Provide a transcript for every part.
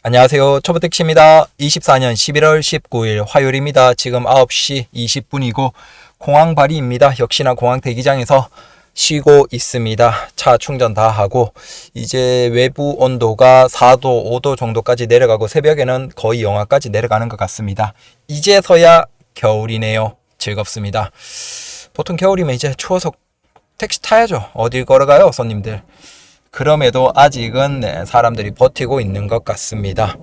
안녕하세요. 초보택시입니다. 24년 11월 19일 화요일입니다. 지금 9시 20분이고 공항발이입니다. 역시나 공항 대기장에서 쉬고 있습니다. 차 충전 다 하고 이제 외부 온도가 4도, 5도 정도까지 내려가고 새벽에는 거의 영하까지 내려가는 것 같습니다. 이제서야 겨울이네요. 즐겁습니다. 보통 겨울이면 이제 추워서 택시 타야죠. 어딜 걸어가요, 손님들. 그럼에도 아직은 사람들이 버티고 있는 것 같습니다.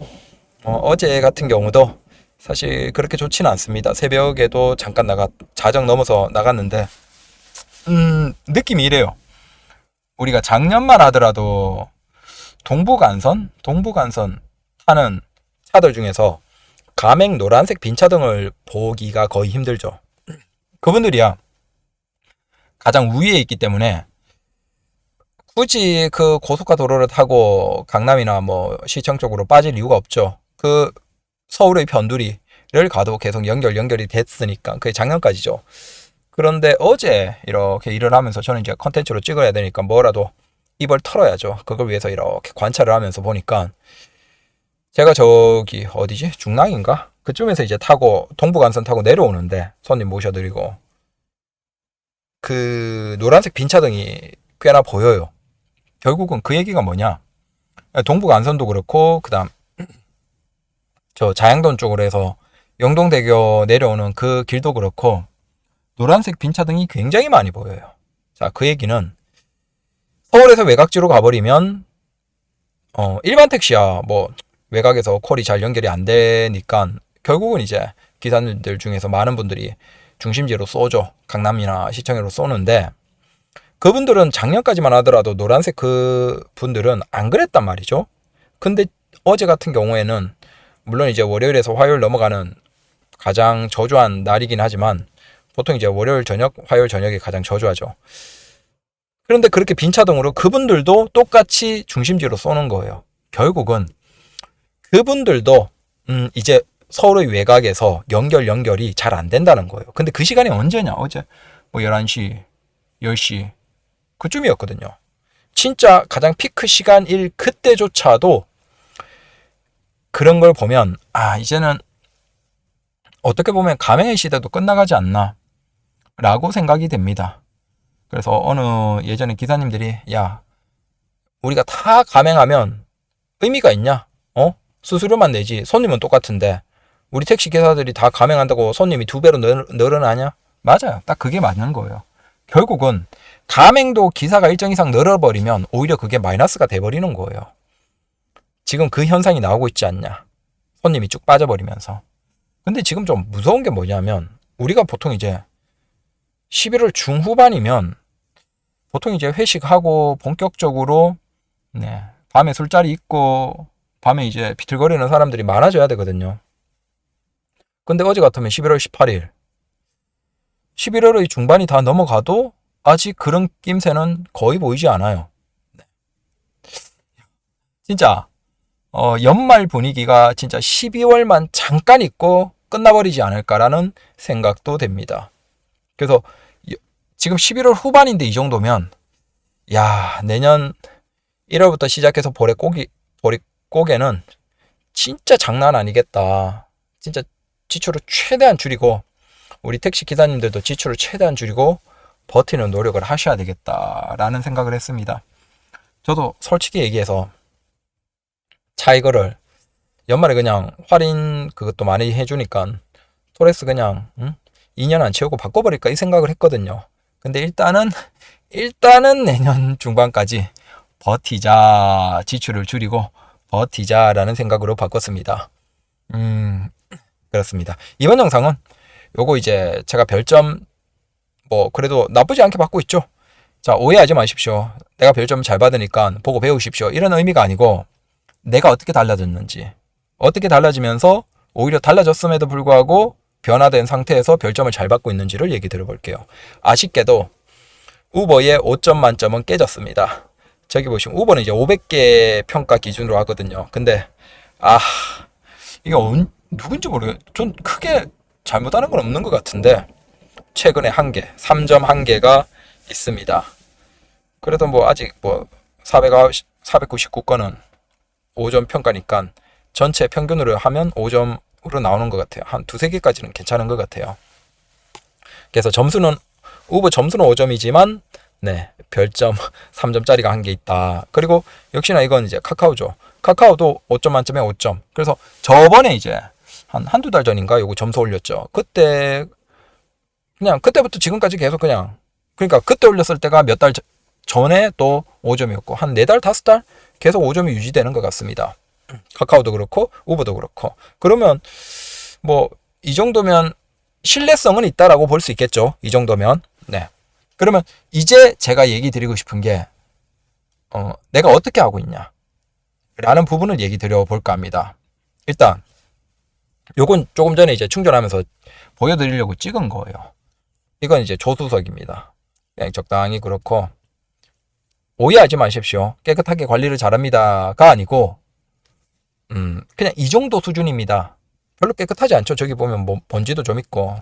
어제 같은 경우도 사실 그렇게 좋지는 않습니다. 새벽에도 잠깐 자정 넘어서 나갔는데, 느낌이 이래요. 우리가 작년만 하더라도 동부간선 타는 차들 중에서 가맹 노란색 빈차등을 보기가 거의 힘들죠. 그분들이야 가장 우위에 있기 때문에 굳이 그 고속화 도로를 타고 강남이나 뭐 시청 쪽으로 빠질 이유가 없죠. 그 서울의 변두리를 가도 계속 연결이 됐으니까 그게 작년까지죠. 그런데 어제 이렇게 일을 하면서 저는 이제 컨텐츠로 찍어야 되니까 뭐라도 입을 털어야죠. 그걸 위해서 이렇게 관찰을 하면서 보니까 제가 저기 어디지? 중랑인가? 그쯤에서 이제 타고 동부간선 타고 내려오는데 손님 모셔드리고 그 노란색 빈차등이 꽤나 보여요. 결국은 그 얘기가 뭐냐? 동부간선도 그렇고 그다음 저 자양돈 쪽으로 해서 영동대교 내려오는 그 길도 그렇고 노란색 빈차등이 굉장히 많이 보여요. 자, 그 얘기는 서울에서 외곽지로 가버리면 일반 택시야 뭐 외곽에서 콜이 잘 연결이 안 되니까 결국은 이제 기사님들 중에서 많은 분들이 중심지로 쏘죠. 강남이나 시청으로 쏘는데 그분들은 작년까지만 하더라도 노란색 그 분들은 안 그랬단 말이죠. 근데 어제 같은 경우에는 물론 이제 월요일에서 화요일 넘어가는 가장 저조한 날이긴 하지만 보통 이제 월요일 저녁, 화요일 저녁이 가장 저조하죠. 그런데 그렇게 빈차등으로 그분들도 똑같이 중심지로 쏘는 거예요. 결국은 그분들도 이제 서울의 외곽에서 연결이 잘 안 된다는 거예요. 근데 그 시간이 언제냐? 어제 뭐 11시, 10시 그쯤이었거든요. 진짜 가장 피크 시간일 그때조차도 그런 걸 보면 이제는 어떻게 보면 가맹의 시대도 끝나가지 않나 라고 생각이 됩니다. 그래서 어느 예전에 기사님들이 야 우리가 다 가맹하면 의미가 있냐? 수수료만 내지 손님은 똑같은데 우리 택시 기사들이 다 가맹한다고 손님이 2배로 늘어나냐? 맞아요. 딱 그게 맞는 거예요. 결국은 가맹도 기사가 일정 이상 늘어버리면 오히려 그게 마이너스가 돼버리는 거예요. 지금 그 현상이 나오고 있지 않냐. 손님이 쭉 빠져버리면서. 근데 지금 좀 무서운 게 뭐냐면 우리가 보통 이제 11월 중후반이면 보통 이제 회식하고 본격적으로 밤에 술자리 있고 밤에 이제 비틀거리는 사람들이 많아져야 되거든요. 근데 어제 같으면 11월 18일 11월의 중반이 다 넘어가도 아직 그런 낌새는 거의 보이지 않아요. 진짜 연말 분위기가 진짜 12월만 잠깐 있고 끝나버리지 않을까라는 생각도 됩니다. 그래서 지금 11월 후반인데 이 정도면 내년 1월부터 시작해서 보리 고개는 진짜 장난 아니겠다. 진짜 지출을 최대한 줄이고 우리 택시 기사님들도 지출을 최대한 줄이고 버티는 노력을 하셔야 되겠다라는 생각을 했습니다. 저도 솔직히 얘기해서 차 이거를 연말에 그냥 할인 그것도 많이 해주니까 토레스 그냥 2년 안 채우고 바꿔버릴까 이 생각을 했거든요. 근데 일단은 내년 중반까지 버티자, 지출을 줄이고 버티자라는 생각으로 바꿨습니다. 그렇습니다. 이번 영상은 요거 이제 제가 별점 그래도 나쁘지 않게 받고 있죠. 자, 오해하지 마십시오. 내가 별점 잘 받으니까 보고 배우십시오. 이런 의미가 아니고 내가 어떻게 달라졌는지, 어떻게 달라지면서 오히려 달라졌음에도 불구하고 변화된 상태에서 별점을 잘 받고 있는지를 얘기 들어볼게요. 아쉽게도 우버의 5점 만점은 깨졌습니다. 저기 보시면 우버는 이제 500개 평가 기준으로 하거든요. 근데 이게 누군지 모르겠어요. 전 크게 잘못하는 건 없는 것 같은데 최근에 3점 1개가 있습니다. 그래도 아직 499건은 5점 평가니까 전체 평균으로 하면 5점으로 나오는 것 같아요. 한 두세 개까지는 괜찮은 것 같아요. 그래서 우버 점수는 5점이지만 네, 별점 3점짜리가 한 개 있다. 그리고 역시나 이건 이제 카카오죠. 카카오도 5점 만점에 5점. 그래서 저번에 이제 한두 달 전인가 요거 점수 올렸죠. 그때부터 지금까지 계속 그러니까 그때 올렸을 때가 몇 달 전에 또 5점이었고 한 4달, 5달 계속 5점이 유지되는 것 같습니다. 카카오도 그렇고 우버도 그렇고. 그러면 뭐 이 정도면 신뢰성은 있다라고 볼 수 있겠죠. 이 정도면. 네. 그러면 이제 제가 얘기 드리고 싶은 게 내가 어떻게 하고 있냐 라는 부분을 얘기 드려 볼까 합니다. 일단 요건 조금 전에 이제 충전하면서 보여드리려고 찍은 거예요. 이건 이제 조수석입니다. 그냥 적당히 그렇고 오해하지 마십시오. 깨끗하게 관리를 잘합니다가 아니고 그냥 이 정도 수준입니다. 별로 깨끗하지 않죠. 저기 보면 뭐 먼지도 좀 있고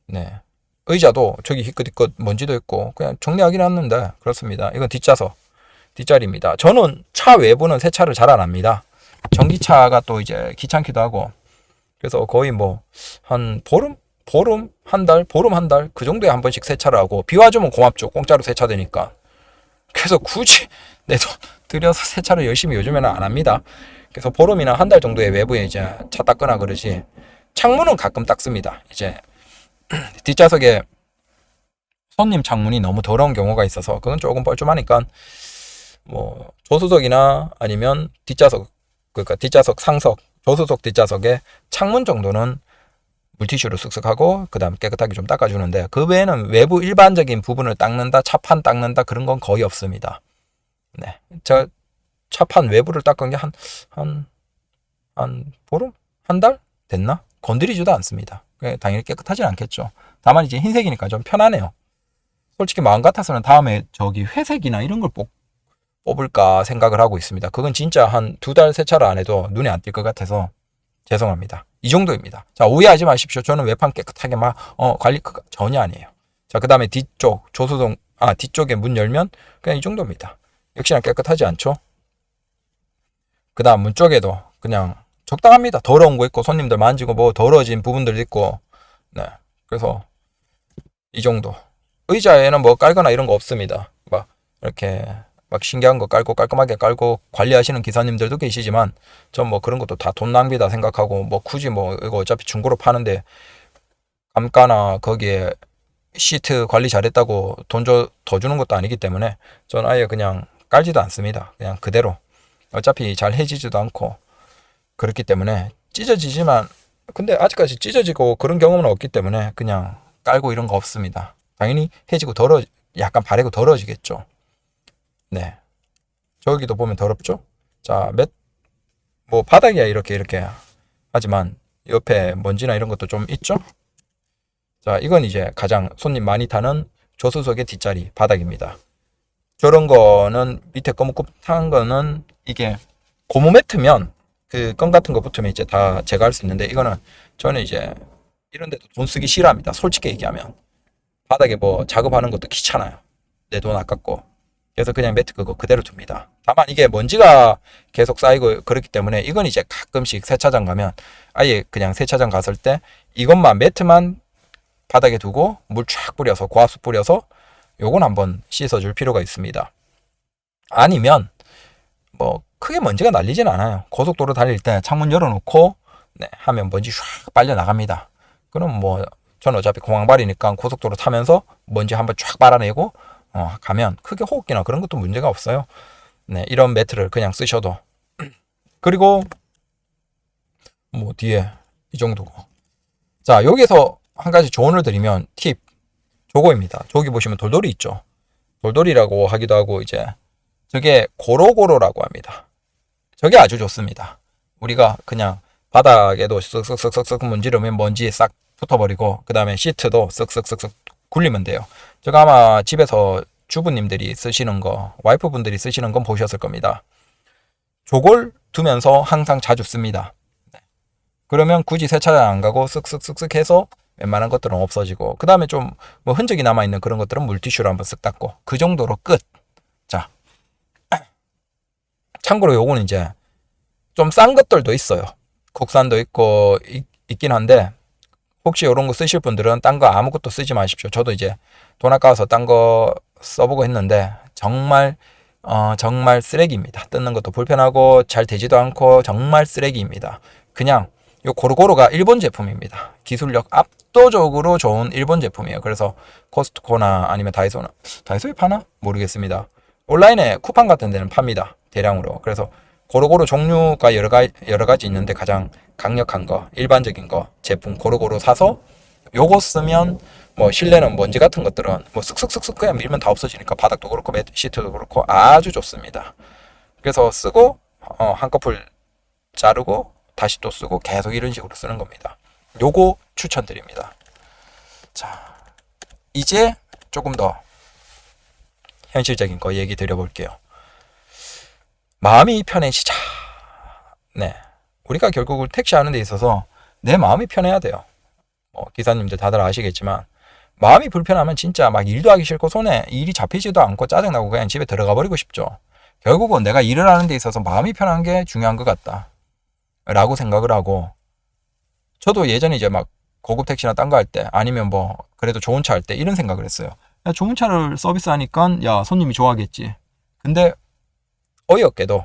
네. 의자도 저기 희끗희끗 먼지도 있고 그냥 정리하긴 했는데 그렇습니다. 이건 뒷자리입니다. 저는 차 외부는 세차를 잘 안 합니다. 전기차가 또 이제 귀찮기도 하고 그래서 거의 뭐 한 보름 한 달 그 정도에 한 번씩 세차를 하고 비 와주면 고맙죠. 공짜로 세차되니까. 그래서 굳이 내 돈 들여서 세차를 열심히 요즘에는 안 합니다. 그래서 보름이나 한 달 정도에 외부에 이제 차 닦거나 그러지. 창문은 가끔 닦습니다. 이제 뒷좌석에 손님 창문이 너무 더러운 경우가 있어서 그건 조금 뻘쭘하니까 뭐 조수석이나 아니면 그러니까 뒷좌석 상석, 조수석 뒷좌석에 창문 정도는 물티슈로 쓱쓱 하고 그 다음 깨끗하게 좀 닦아주는데 그 외에는 외부 일반적인 부분을 닦는다, 차판 닦는다 그런 건 거의 없습니다. 네, 제가 차판 외부를 닦은 게 한 보름? 한 달? 됐나? 건드리지도 않습니다. 당연히 깨끗하진 않겠죠. 다만 이제 흰색이니까 좀 편하네요. 솔직히 마음 같아서는 다음에 저기 회색이나 이런 걸 뽑을까 생각을 하고 있습니다. 그건 진짜 한 2달 세차를 안 해도 눈에 안 띌 것 같아서 죄송합니다. 이 정도입니다. 자, 오해하지 마십시오. 저는 외판 깨끗하게 관리 전혀 아니에요. 자, 그 다음에 뒤쪽에 문 열면 그냥 이 정도입니다. 역시나 깨끗하지 않죠? 그 다음 문 쪽에도 그냥 적당합니다. 더러운 거 있고 손님들 만지고 뭐 더러워진 부분들 있고 네, 그래서 이 정도. 의자에는 뭐 깔거나 이런 거 없습니다. 막 이렇게 막 신기한 거 깔고 깔끔하게 깔고 관리하시는 기사님들도 계시지만 전 뭐 그런 것도 다 돈 낭비다 생각하고 뭐 굳이 뭐 이거 어차피 중고로 파는데 감가나 거기에 시트 관리 잘했다고 돈 더 주는 것도 아니기 때문에 전 아예 그냥 깔지도 않습니다. 그냥 그대로 어차피 잘 해지지도 않고 그렇기 때문에 찢어지지만 근데 아직까지 찢어지고 그런 경험은 없기 때문에 그냥 깔고 이런 거 없습니다. 당연히 해지고 약간 바래고 더러워지겠죠. 네. 저기도 보면 더럽죠? 자, 뭐 바닥이야 이렇게 하지만 옆에 먼지나 이런 것도 좀 있죠? 자, 이건 이제 가장 손님 많이 타는 조수석의 뒷자리 바닥입니다. 저런 거는 밑에 거뭇거뭇한 거는 이게 고무 매트면 그 껌 같은 거 붙으면 이제 다 제거할 수 있는데 이거는 저는 이제 이런 데도 돈 쓰기 싫어합니다. 솔직히 얘기하면 바닥에 뭐 작업하는 것도 귀찮아요. 내 돈 아깝고 그래서 그냥 매트 그거 그대로 둡니다. 다만 이게 먼지가 계속 쌓이고 그렇기 때문에 이건 이제 가끔씩 세차장 가면 아예 그냥 세차장 갔을 때 이것만 매트만 바닥에 두고 물 쫙 뿌려서 고압수 뿌려서 요건 한번 씻어줄 필요가 있습니다. 아니면 뭐 크게 먼지가 날리진 않아요. 고속도로 달릴 때 창문 열어놓고 네, 하면 먼지 쫙 빨려 나갑니다. 그럼 뭐 저는 어차피 공항발이니까 고속도로 타면서 먼지 한번 쫙 빨아내고 가면 크게 호흡기나 그런 것도 문제가 없어요. 네, 이런 매트를 그냥 쓰셔도. 그리고 뭐 뒤에 이 정도고. 자, 여기서 한 가지 조언을 드리면 팁 저거입니다. 저기 보시면 돌돌이 있죠. 돌돌이라고 하기도 하고 이제 저게 고로고로라고 합니다. 저게 아주 좋습니다. 우리가 그냥 바닥에도 쓱쓱쓱쓱 문지르면 먼지에 싹 붙어버리고 그 다음에 시트도 쓱쓱쓱쓱 굴리면 돼요. 제가 아마 집에서 주부님들이 쓰시는 거, 와이프분들이 쓰시는 건 보셨을 겁니다. 저걸 두면서 항상 자주 씁니다. 그러면 굳이 세차장 안 가고 쓱쓱쓱쓱 해서 웬만한 것들은 없어지고 그 다음에 좀 뭐 흔적이 남아있는 그런 것들은 물티슈로 한번 쓱 닦고 그 정도로 끝. 자, 참고로 요거는 이제 좀 싼 것들도 있어요. 국산도 있고 있긴 한데 혹시 이런 거 쓰실 분들은 딴 거 아무것도 쓰지 마십시오. 저도 이제 돈 아까워서 딴 거 써보고 했는데 정말 쓰레기입니다. 뜯는 것도 불편하고 잘 되지도 않고 정말 쓰레기입니다. 그냥 요 고루고루가 일본 제품입니다. 기술력 압도적으로 좋은 일본 제품이에요. 그래서 코스트코나 아니면 다이소에 파나? 모르겠습니다. 온라인에 쿠팡 같은 데는 팝니다. 대량으로. 그래서 고루고루 종류가 여러 가지 있는데 가장 강력한 거, 일반적인 거 제품 고루고루 사서 요거 쓰면 뭐 실내는 먼지 같은 것들은 뭐 쓱쓱쓱쓱 그냥 밀면 다 없어지니까 바닥도 그렇고 매트시트도 그렇고 아주 좋습니다. 그래서 쓰고 한꺼풀 자르고 다시 또 쓰고 계속 이런 식으로 쓰는 겁니다. 요거 추천드립니다. 자, 이제 조금 더 현실적인 거 얘기 드려볼게요. 마음이 편해지자. 네, 우리가 결국 택시 하는 데 있어서 내 마음이 편해야 돼요. 기사님들 다들 아시겠지만 마음이 불편하면 진짜 막 일도 하기 싫고 손에 일이 잡히지도 않고 짜증나고 그냥 집에 들어가 버리고 싶죠. 결국은 내가 일을 하는 데 있어서 마음이 편한 게 중요한 것 같다 라고 생각을 하고, 저도 예전에 이제 막 고급 택시나 딴 거 할 때 아니면 뭐 그래도 좋은 차 할 때 이런 생각을 했어요. 야, 좋은 차를 서비스하니까 야 손님이 좋아하겠지. 근데 어이없게도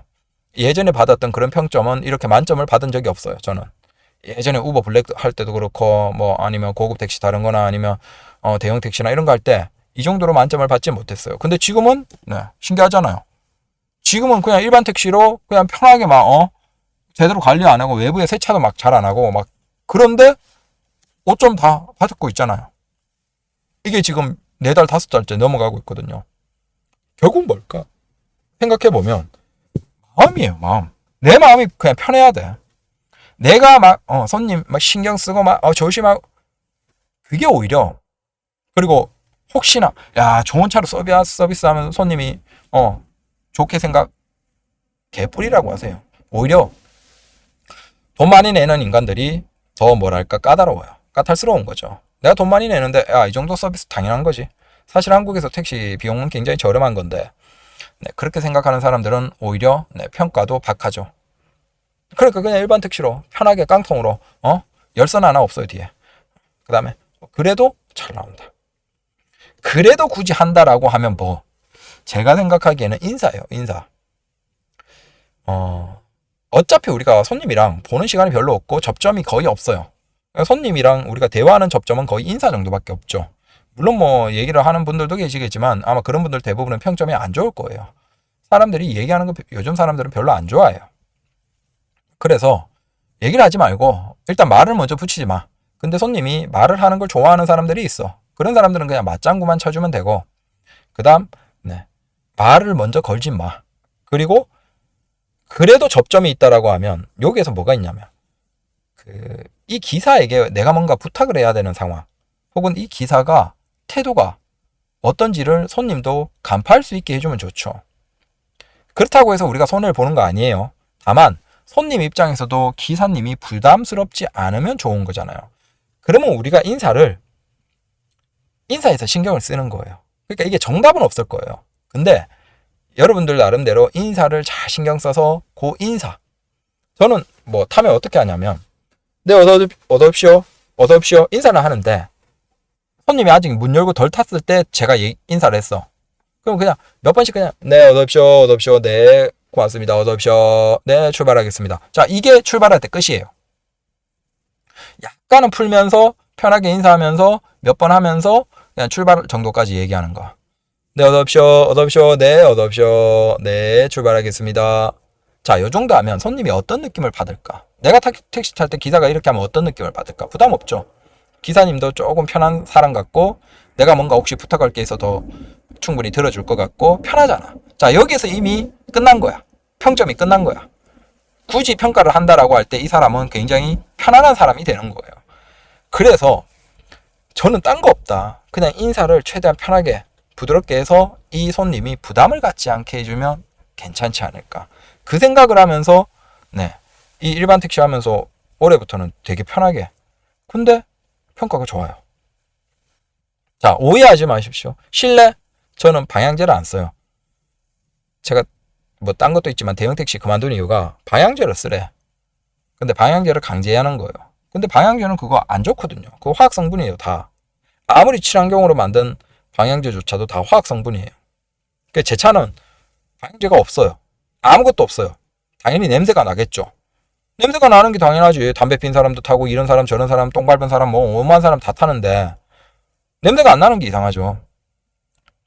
예전에 받았던 그런 평점은 이렇게 만점을 받은 적이 없어요. 저는 예전에 우버 블랙 할 때도 그렇고 뭐 아니면 고급 택시 다른 거나 아니면 대형 택시나 이런 거 할 때 이 정도로 만점을 받지 못했어요. 근데 지금은 네, 신기하잖아요. 지금은 그냥 일반 택시로 그냥 편하게 막 제대로 관리 안 하고 외부에 세차도 막 잘 안 하고 막 그런데 5점 다 받고 있잖아요. 이게 지금 4달 5달째 넘어가고 있거든요. 결국 뭘까? 생각해보면 마음이에요. 마음. 내 마음이 그냥 편해야 돼. 내가 막 손님 막 신경 쓰고 막 조심하고 그게 오히려, 그리고 혹시나 야 좋은 차로 서비스하면 손님이 좋게 생각 개뿔이라고 하세요. 오히려 돈 많이 내는 인간들이 더 뭐랄까 까다로워요. 까탈스러운 거죠. 내가 돈 많이 내는데 야 이 정도 서비스 당연한 거지. 사실 한국에서 택시 비용은 굉장히 저렴한 건데 네, 그렇게 생각하는 사람들은 오히려 네, 평가도 박하죠. 그러니까 그냥 일반 택시로 편하게 깡통으로 열선 하나 없어요 뒤에. 그 다음에 그래도 잘 나온다. 그래도 굳이 한다라고 하면 뭐 제가 생각하기에는 인사예요. 인사. 어차피 우리가 손님이랑 보는 시간이 별로 없고 접점이 거의 없어요. 손님이랑 우리가 대화하는 접점은 거의 인사 정도밖에 없죠. 물론 뭐 얘기를 하는 분들도 계시겠지만 아마 그런 분들 대부분은 평점이 안 좋을 거예요. 사람들이 얘기하는 거 요즘 사람들은 별로 안 좋아해요. 그래서 얘기를 하지 말고 일단 말을 먼저 붙이지 마. 근데 손님이 말을 하는 걸 좋아하는 사람들이 있어. 그런 사람들은 그냥 맞장구만 쳐주면 되고, 그 다음 네, 말을 먼저 걸지 마. 그리고 그래도 접점이 있다라고 하면 여기에서 뭐가 있냐면 이 기사에게 내가 뭔가 부탁을 해야 되는 상황, 혹은 이 기사가 태도가 어떤지를 손님도 간파할 수 있게 해주면 좋죠. 그렇다고 해서 우리가 손해를 보는 거 아니에요. 다만 손님 입장에서도 기사님이 부담스럽지 않으면 좋은 거잖아요. 그러면 우리가 인사에서 신경을 쓰는 거예요. 그러니까 이게 정답은 없을 거예요. 근데 여러분들 나름대로 인사를 잘 신경 써서 그 인사, 저는 뭐 타면 어떻게 하냐면 네 어서오십시오 인사를 하는데 손님이 아직 문 열고 덜 탔을 때 제가 인사를 했어. 그럼 그냥 몇 번씩 그냥 네 어서오십시오 네 고맙습니다 어서오십시오 네 출발하겠습니다. 자, 이게 출발할 때 끝이에요. 약간은 풀면서 편하게 인사하면서 몇 번 하면서 그냥 출발 정도까지 얘기하는 거. 네 어서오십시오 네 어서오십시오 네 출발하겠습니다. 자, 요 정도 하면 손님이 어떤 느낌을 받을까? 내가 택시 탈 때 기사가 이렇게 하면 어떤 느낌을 받을까? 부담 없죠. 기사님도 조금 편한 사람 같고 내가 뭔가 혹시 부탁할 게 있어도 충분히 들어줄 것 같고 편하잖아. 자, 여기에서 이미 끝난 거야. 평점이 끝난 거야. 굳이 평가를 한다라고 할 때 이 사람은 굉장히 편안한 사람이 되는 거예요. 그래서 저는 딴 거 없다. 그냥 인사를 최대한 편하게 부드럽게 해서 이 손님이 부담을 갖지 않게 해주면 괜찮지 않을까. 그 생각을 하면서 네, 이 일반 택시 하면서 올해부터는 되게 편하게. 근데 평가가 좋아요. 자, 오해하지 마십시오. 실내 저는 방향제를 안 써요. 제가 뭐 딴 것도 있지만 대형 택시 그만둔 이유가 방향제를 쓰래. 근데 방향제를 강제하는 거예요. 근데 방향제는 그거 안 좋거든요. 그거 화학 성분이에요, 다. 아무리 친환경으로 만든 방향제조차도 다 화학 성분이에요. 그러니까 제 차는 방향제가 없어요. 아무것도 없어요. 당연히 냄새가 나겠죠. 냄새가 나는 게 당연하지. 담배 핀 사람도 타고 이런 사람 저런 사람 똥 밟은 사람 뭐 오만 사람 다 타는데 냄새가 안 나는 게 이상하죠.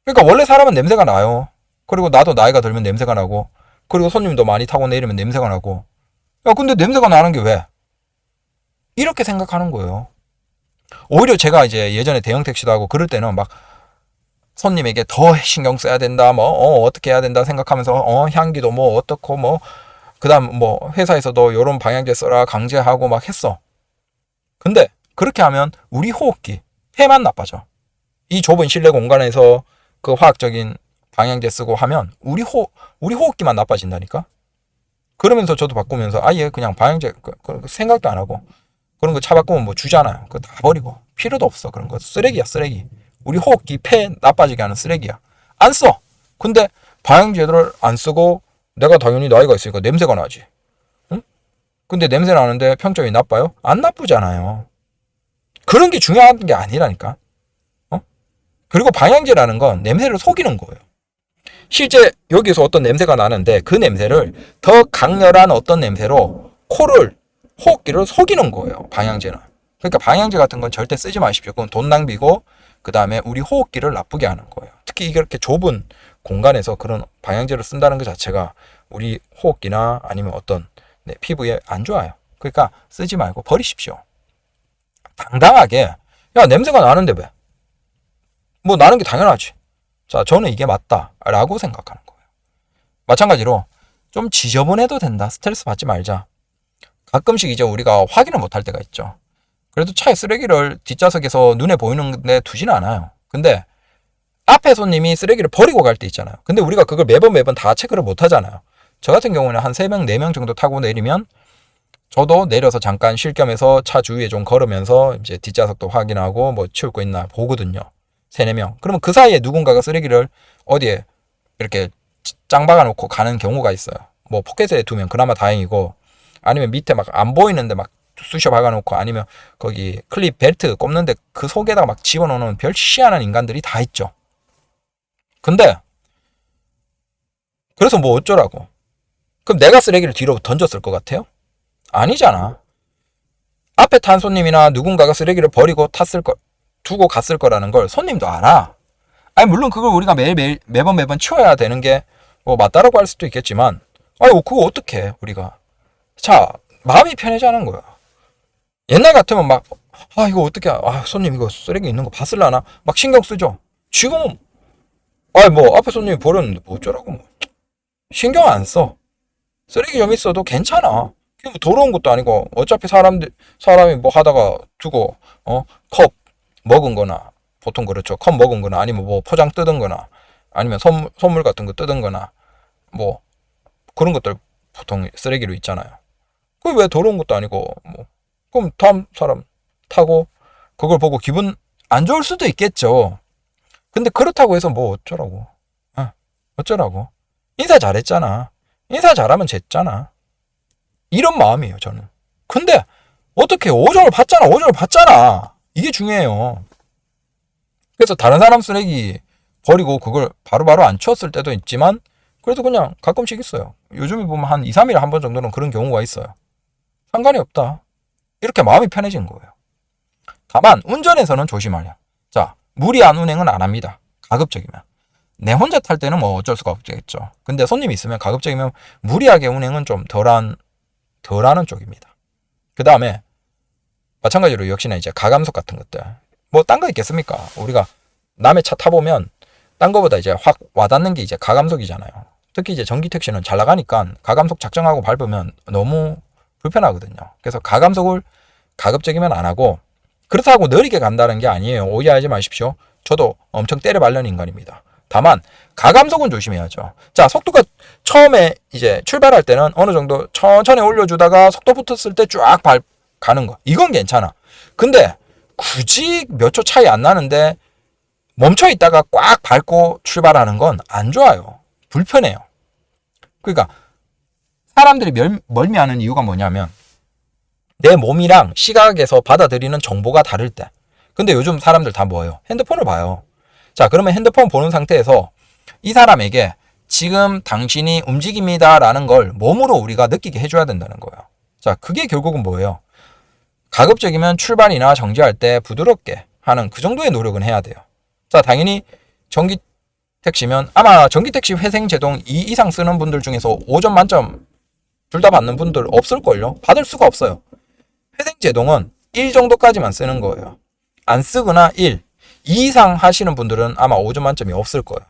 그러니까 원래 사람은 냄새가 나요. 그리고 나도 나이가 들면 냄새가 나고 그리고 손님도 많이 타고 내리면 냄새가 나고 야 근데 냄새가 나는 게 왜? 이렇게 생각하는 거예요. 오히려 제가 이제 예전에 대형 택시도 하고 그럴 때는 막 손님에게 더 신경 써야 된다 뭐 어떻게 해야 된다 생각하면서 향기도 뭐 어떻고 뭐 그다음 뭐 회사에서도 요런 방향제 써라 강제하고 막 했어. 근데 그렇게 하면 우리 호흡기 폐만 나빠져. 이 좁은 실내 공간에서 그 화학적인 방향제 쓰고 하면 우리 호흡기만 나빠진다니까. 그러면서 저도 바꾸면서 아예 그냥 방향제 생각도 안 하고 그런 거 차 바꾸면 뭐 주잖아요. 그거 다 버리고 필요도 없어. 그런 거 쓰레기야 쓰레기. 우리 호흡기 폐 나빠지게 하는 쓰레기야. 안 써. 근데 방향제를 안 쓰고 내가 당연히 나이가 있으니까 냄새가 나지. 응? 근데 냄새 나는데 평점이 나빠요? 안 나쁘잖아요. 그런 게 중요한 게 아니라니까. 그리고 방향제라는 건 냄새를 속이는 거예요. 실제 여기서 어떤 냄새가 나는데 그 냄새를 더 강렬한 어떤 냄새로 호흡기를 속이는 거예요. 방향제는. 그러니까 방향제 같은 건 절대 쓰지 마십시오. 그건 돈 낭비고 그 다음에 우리 호흡기를 나쁘게 하는 거예요. 특히 이렇게 좁은 공간에서 그런 방향제를 쓴다는 것 자체가 우리 호흡기나 아니면 어떤 피부에 안 좋아요. 그러니까 쓰지 말고 버리십시오. 당당하게 야 냄새가 나는데 왜? 뭐 나는 게 당연하지. 자 저는 이게 맞다라고 생각하는 거예요. 마찬가지로 좀 지저분해도 된다. 스트레스 받지 말자. 가끔씩 이제 우리가 확인을 못할 때가 있죠. 그래도 차에 쓰레기를 뒷좌석에서 눈에 보이는 데 두지는 않아요. 근데 앞에 손님이 쓰레기를 버리고 갈 때 있잖아요. 근데 우리가 그걸 매번 다 체크를 못 하잖아요. 저 같은 경우는 한 3명, 4명 정도 타고 내리면 저도 내려서 잠깐 쉴 겸해서 차 주위에 좀 걸으면서 이제 뒷좌석도 확인하고 뭐 치울 거 있나 보거든요. 3, 4명. 그러면 그 사이에 누군가가 쓰레기를 어디에 이렇게 짱 박아놓고 가는 경우가 있어요. 뭐 포켓에 두면 그나마 다행이고 아니면 밑에 막 안 보이는데 막 쑤셔 박아놓고 아니면 거기 클립 벨트 꼽는데 그 속에다가 막 집어넣는 별 희한한 인간들이 다 있죠. 근데 그래서 뭐 어쩌라고? 그럼 내가 쓰레기를 뒤로 던졌을 것 같아요? 아니잖아. 앞에 탄 손님이나 누군가가 쓰레기를 버리고 두고 갔을 거라는 걸 손님도 알아. 아니 물론 그걸 우리가 매번 치워야 되는 게 뭐 맞다라고 할 수도 있겠지만 아니 그거 어떻게 우리가 자 마음이 편해지는 거야. 옛날 같으면 막 이거 어떻게 손님 이거 쓰레기 있는 거 봤을라나 막 신경 쓰죠. 지금은 뭐 앞에 손님이 버렸는데 뭐 어쩌라고 뭐 신경 안 써. 쓰레기 좀 있어도 괜찮아. 뭐 더러운 것도 아니고 어차피 사람이 뭐 하다가 두고 컵 먹은 거나 보통 그렇죠. 컵 먹은 거나 아니면 뭐 포장 뜯은 거나 아니면 선물 같은 거 뜯은 거나 뭐 그런 것들 보통 쓰레기로 있잖아요. 그게 왜 더러운 것도 아니고 뭐 그럼 다음 사람 타고 그걸 보고 기분 안 좋을 수도 있겠죠. 근데 그렇다고 해서 뭐 어쩌라고. 어쩌라고. 인사 잘했잖아. 인사 잘하면 됐잖아. 이런 마음이에요 저는. 근데 어떻게 5점을 받잖아. 이게 중요해요. 그래서 다른 사람 쓰레기 버리고 그걸 바로바로 안 치웠을 때도 있지만 그래도 그냥 가끔씩 있어요. 요즘에 보면 한 2, 3일에 한 번 정도는 그런 경우가 있어요. 상관이 없다. 이렇게 마음이 편해진 거예요. 다만 운전에서는 조심하려. 자, 무리한 운행은 안 합니다. 가급적이면. 내 혼자 탈 때는 뭐 어쩔 수가 없겠죠. 근데 손님이 있으면 가급적이면 무리하게 운행은 좀 덜하는 쪽입니다. 그 다음에 마찬가지로 역시나 이제 가감속 같은 것들. 뭐 딴 거 있겠습니까? 우리가 남의 차 타보면 딴 거보다 이제 확 와닿는 게 이제 가감속이잖아요. 특히 이제 전기 택시는 잘 나가니까 가감속 작정하고 밟으면 너무 불편하거든요. 그래서 가감속을 가급적이면 안 하고 그렇다고 느리게 간다는 게 아니에요. 오해하지 마십시오. 저도 엄청 때려 밟는 인간입니다. 다만 가감속은 조심해야죠. 자, 속도가 처음에 이제 출발할 때는 어느 정도 천천히 올려주다가 속도 붙었을 때 쫙 가는 거. 이건 괜찮아. 근데 굳이 몇 초 차이 안 나는데 멈춰 있다가 꽉 밟고 출발하는 건 안 좋아요. 불편해요. 그러니까 사람들이 멀미하는 이유가 뭐냐면 내 몸이랑 시각에서 받아들이는 정보가 다를 때. 근데 요즘 사람들 다 뭐예요? 핸드폰을 봐요. 자, 그러면 핸드폰 보는 상태에서 이 사람에게 지금 당신이 움직입니다라는 걸 몸으로 우리가 느끼게 해줘야 된다는 거예요. 자, 그게 결국은 뭐예요? 가급적이면 출발이나 정지할 때 부드럽게 하는 그 정도의 노력은 해야 돼요. 자, 당연히 전기 택시면 아마 전기 택시 회생 제동 2 이상 쓰는 분들 중에서 5점 만점 둘 다 받는 분들 없을걸요? 받을 수가 없어요. 회생 제동은 1 정도까지만 쓰는 거예요. 안 쓰거나 1, 2 이상 하시는 분들은 아마 5점 만점이 없을 거예요.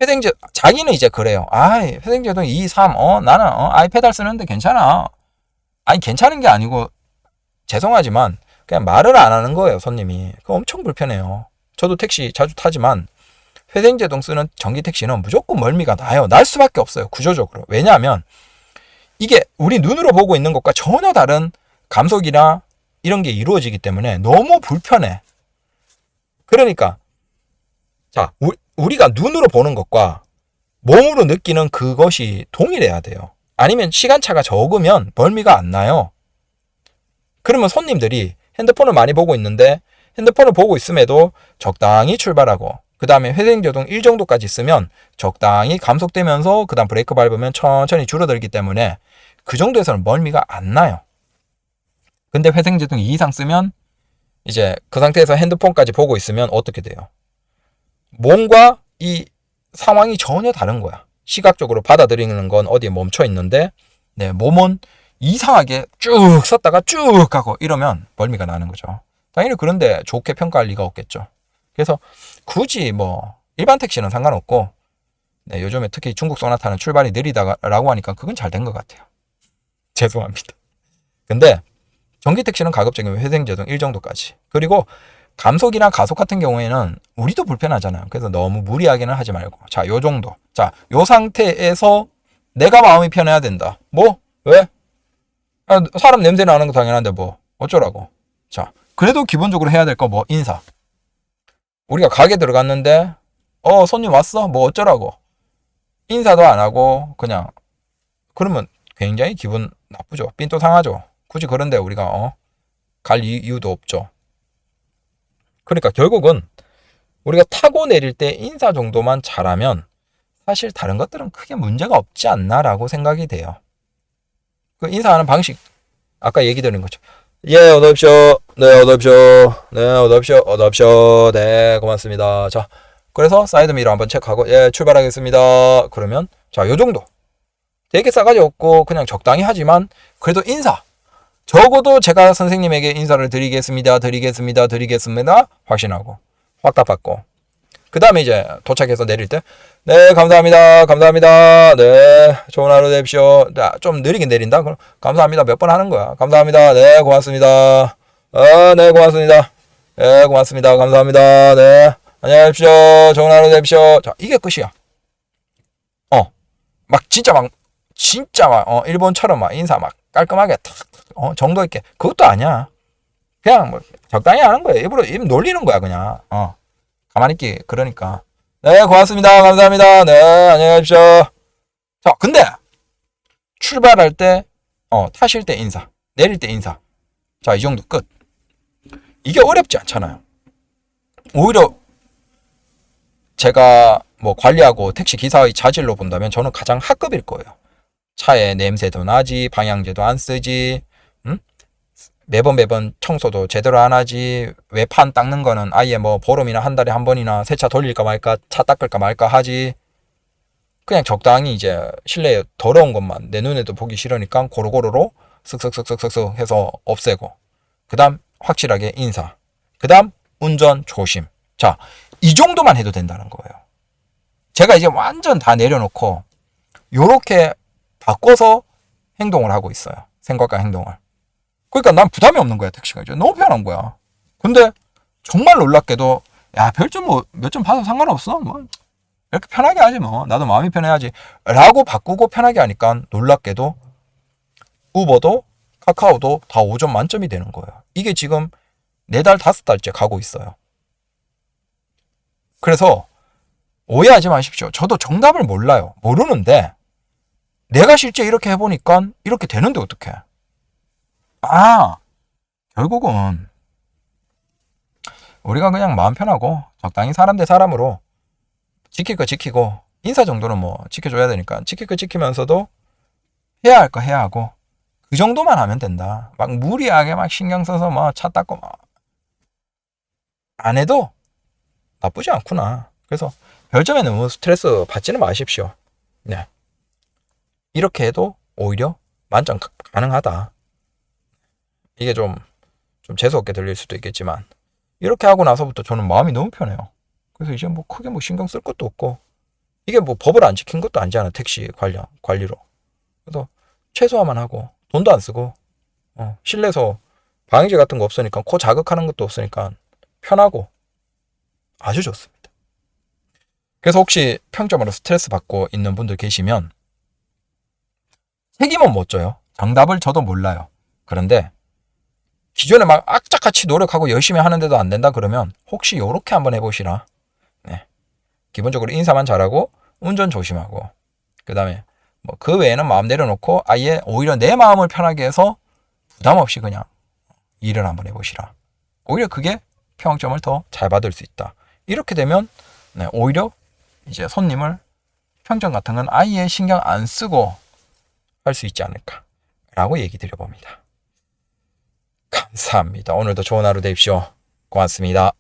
회생제, 자기는 이제 그래요. 회생제동 2, 3, 나는 아이패드 쓰는데 괜찮아. 아니, 괜찮은 게 아니고, 죄송하지만, 그냥 말을 안 하는 거예요, 손님이. 그거 엄청 불편해요. 저도 택시 자주 타지만, 회생제동 쓰는 전기 택시는 무조건 멀미가 나요. 날 수밖에 없어요, 구조적으로. 왜냐하면, 이게 우리 눈으로 보고 있는 것과 전혀 다른 감속이나 이런 게 이루어지기 때문에 너무 불편해. 그러니까, 자, 우리가 눈으로 보는 것과 몸으로 느끼는 그것이 동일해야 돼요. 아니면 시간차가 적으면 멀미가 안 나요. 그러면 손님들이 핸드폰을 많이 보고 있는데 핸드폰을 보고 있음에도 적당히 출발하고 그 다음에 회생제동 1 정도까지 쓰면 적당히 감속되면서 그 다음 브레이크 밟으면 천천히 줄어들기 때문에 그 정도에서는 멀미가 안 나요. 근데 회생제동 2 이상 쓰면 이제 그 상태에서 핸드폰까지 보고 있으면 어떻게 돼요? 몸과 이 상황이 전혀 다른 거야. 시각적으로 받아들이는 건 어디에 멈춰 있는데 네, 몸은 이상하게 쭉 썼다가 쭉 가고 이러면 멀미가 나는 거죠. 당연히 그런데 좋게 평가할 리가 없겠죠. 그래서 굳이 뭐 일반 택시는 상관없고 네, 요즘에 특히 중국 소나타는 출발이 느리다라고 하니까 그건 잘 된 것 같아요. 죄송합니다. 근데 전기 택시는 가급적이면 회생제동 1 정도까지. 그리고 감속이나 가속 같은 경우에는 우리도 불편하잖아요. 그래서 너무 무리하게는 하지 말고. 자, 요 정도. 자, 요 상태에서 내가 마음이 편해야 된다. 뭐? 왜? 사람 냄새 나는 거 당연한데 뭐. 어쩌라고. 자, 그래도 기본적으로 해야 될 거 뭐? 인사. 우리가 가게 들어갔는데, 손님 왔어? 뭐 어쩌라고. 인사도 안 하고, 그냥. 그러면 굉장히 기분 나쁘죠. 삔또 상하죠. 굳이 그런데 우리가, 갈 이유도 없죠. 그러니까 결국은 우리가 타고 내릴 때 인사 정도만 잘하면 사실 다른 것들은 크게 문제가 없지 않나라고 생각이 돼요. 그 인사하는 방식 아까 얘기 드린 거죠. 예, 어서 오십시오. 네, 어서 오십시오. 네, 어서 오십시오. 어서 오십시오. 네, 고맙습니다. 자, 그래서 사이드미러 한번 체크하고 예, 출발하겠습니다. 그러면 자, 요 정도. 되게 싸가지 없고 그냥 적당히 하지만 그래도 인사. 적어도 제가 선생님에게 인사를 드리겠습니다. 확신하고 확답받고 그 다음에 이제 도착해서 내릴 때 네, 감사합니다. 네, 좋은 하루 되십시오. 좀 느리게 내린다? 그럼 감사합니다. 몇 번 하는 거야. 감사합니다. 네, 고맙습니다. 네, 고맙습니다. 네, 고맙습니다. 감사합니다. 네, 안녕히 계십시오. 좋은 하루 되십시오. 자, 이게 끝이야. 진짜 막 일본처럼 막 인사 막 깔끔하게 탁 정도 있게 그것도 아니야. 그냥 뭐 적당히 하는 거야. 입 놀리는 거야 그냥. 가만히 있기 그러니까. 네, 고맙습니다. 감사합니다. 네, 안녕히 가십시오. 자, 근데 출발할 때 타실 때 인사, 내릴 때 인사. 자, 이 정도 끝. 이게 어렵지 않잖아요. 오히려 제가 뭐 관리하고 택시 기사의 자질로 본다면 저는 가장 하급일 거예요. 차에 냄새도 나지, 방향제도 안 쓰지, 매번 청소도 제대로 안 하지, 외판 닦는 거는 아예 뭐 보름이나 한 달에 한 번이나 세차 돌릴까 말까, 차 닦을까 말까 하지. 그냥 적당히 이제 실내에 더러운 것만 내 눈에도 보기 싫으니까 고루고루로 쓱쓱쓱쓱쓱 해서 없애고, 그 다음 확실하게 인사, 그 다음 운전 조심. 자, 이 정도만 해도 된다는 거예요. 제가 이제 완전 다 내려놓고 요렇게 바꿔서 행동을 하고 있어요. 생각과 행동을. 그러니까 난 부담이 없는 거야, 택시가. 이제 너무 편한 거야. 근데 정말 놀랍게도 야, 별점 뭐 몇 점 받아도 상관없어. 뭐 이렇게 편하게 하지 뭐. 나도 마음이 편해야지. 라고 바꾸고 편하게 하니까 놀랍게도 우버도 카카오도 다 5점 만점이 되는 거예요. 이게 지금 4달, 5달째 가고 있어요. 그래서 오해하지 마십시오. 저도 정답을 몰라요. 모르는데 내가 실제 이렇게 해보니까 이렇게 되는데 어떡해. 결국은 우리가 그냥 마음 편하고 적당히 사람 대 사람으로 지킬 거 지키고 인사 정도는 뭐 지켜줘야 되니까 지킬 거 지키면서도 해야 할 거 해야 하고 그 정도만 하면 된다. 막 무리하게 막 신경 써서 뭐 차 닦고 막 안 해도 나쁘지 않구나. 그래서 별점에 너무 스트레스 받지는 마십시오. 네. 이렇게 해도 오히려 만점 가능하다. 이게 좀 재수없게 들릴 수도 있겠지만 이렇게 하고 나서부터 저는 마음이 너무 편해요. 그래서 이제 뭐 크게 뭐 신경 쓸 것도 없고 이게 뭐 법을 안 지킨 것도 아니잖아. 택시 관리로. 그래서 최소화만 하고 돈도 안 쓰고 실내에서 방해제 같은 거 없으니까 코 자극하는 것도 없으니까 편하고 아주 좋습니다. 그래서 혹시 평점으로 스트레스 받고 있는 분들 계시면 책임은 못 져요. 정답을 저도 몰라요. 그런데 기존에 막 악착같이 노력하고 열심히 하는데도 안 된다 그러면 혹시 요렇게 한번 해보시라. 네. 기본적으로 인사만 잘하고 운전 조심하고 그 다음에 뭐 그 외에는 마음 내려놓고 아예 오히려 내 마음을 편하게 해서 부담 없이 그냥 일을 한번 해보시라. 오히려 그게 평점을 더 잘 받을 수 있다. 이렇게 되면 오히려 이제 손님을 평점 같은 건 아예 신경 안 쓰고 할 수 있지 않을까라고 얘기 드려봅니다. 감사합니다. 오늘도 좋은 하루 되십시오. 고맙습니다.